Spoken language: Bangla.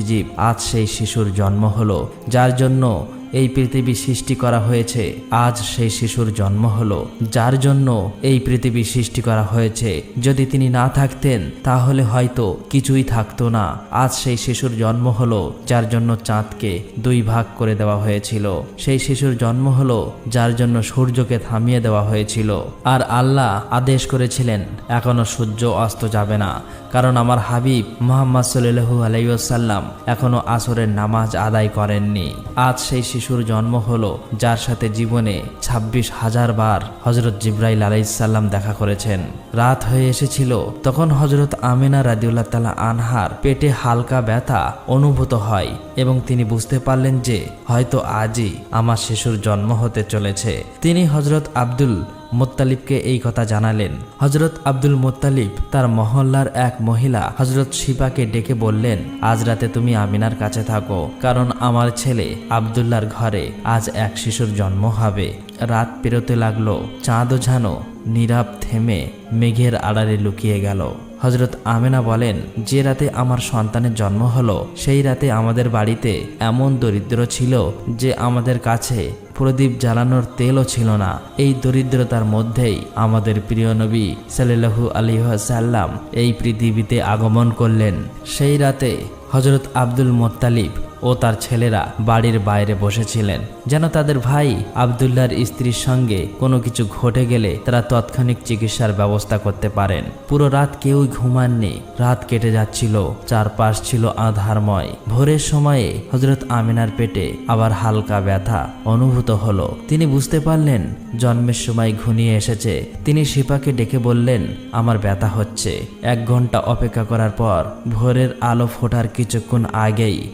নির্জীব। আজ সেই শিশুর জন্ম হলো যার জন্য এই পৃথিবী সৃষ্টি করা হয়েছে। আজ সেই শিশুর জন্ম হলো যার জন্য এই পৃথিবী সৃষ্টি করা হয়েছে। যদি তিনি না থাকতেন তাহলে হয়তো কিছুই থাকতো না। আজ সেই শিশুর জন্ম হলো যার জন্য চাঁদকে দুই ভাগ করে দেওয়া হয়েছিল। সেই শিশুর জন্ম হলো যার জন্য সূর্যকে থামিয়ে দেওয়া হয়েছিল। আর আল্লাহ আদেশ করেছিলেন এখনো সূর্য অস্ত যাবে না, কারণ আমার হাবিব মুহাম্মদ সাল্লাল্লাহু আলাইহি ওয়াসাল্লাম এখনো আসরের নামাজ আদায় করেননি। আজ সেই শিশুর জন্ম হলো যার সাথে জীবনে 26,000 বার হযরত জিবরাইল আলাইহিস সালাম দেখা করেছেন। রাত হয়ে এসেছিল, তখন হযরত আমিনা রাদিয়াল্লাহু তাআলা আনহার পেটে হালকা ব্যথা অনুভূত হয় এবং তিনি বুঝতে পারলেন যে হয়তো আজই আমার শিশুর জন্ম হতে চলেছে। তিনি হযরত আব্দুল মুত্তালিবকে এই কথা জানালেন। হযরত আব্দুল মুত্তালিব তার মহল্লার এক মহিলা হযরত শিবাকে ডেকে বললেন, আজ রাতে তুমি আমিনার কাছে থাকো, কারণ আমার ছেলে আব্দুল্লাহর ঘরে আজ এক শিশুর জন্ম হবে। রাত পেরোতে লাগলো, চাঁদও যেন নীরব থেমে মেঘের আড়ালে লুকিয়ে গেল। হযরত আমিনা বলেন, যে রাতে আমার সন্তানের জন্ম হলো সেই রাতে আমাদের বাড়িতে এমন দরিদ্র ছিল যে আমাদের কাছে প্রদীপ জ্বালানোর তেলও ছিল না। এই দরিদ্রতার মধ্যেই আমাদের প্রিয় নবী সাল্লাল্লাহু আলাইহি ওয়াসাল্লাম এই পৃথিবীতে আগমন করলেন। সেই রাতে হযরত আব্দুল মুত্তালিব ও তার ছেলেরা বাড়ির বাইরে বসেছিলেন, যেন তাদের ভাই আব্দুল্লাহর স্ত্রীর সঙ্গে কোনো কিছু ঘটে গেলে তারা তৎক্ষণিক চিকিৎসার ব্যবস্থা করতে পারেন। পুরো রাত কেউই ঘুমাননি। রাত কেটে যাচ্ছিল, চারপাশ ছিল আঁধারময়। ভোরের সময়ে হযরত আমিনার পেটে আবার হালকা ব্যথা অনুভূত হলো। তিনি বুঝতে পারলেন জন্মের সময় ঘনিয়ে এসেছে। তিনি শিপাকে ডেকে বললেন, আমার ব্যথা হচ্ছে। 1 ঘন্টা অপেক্ষা করার পর ভোরের আলো ফোটার কিছুক্ষণ আগেই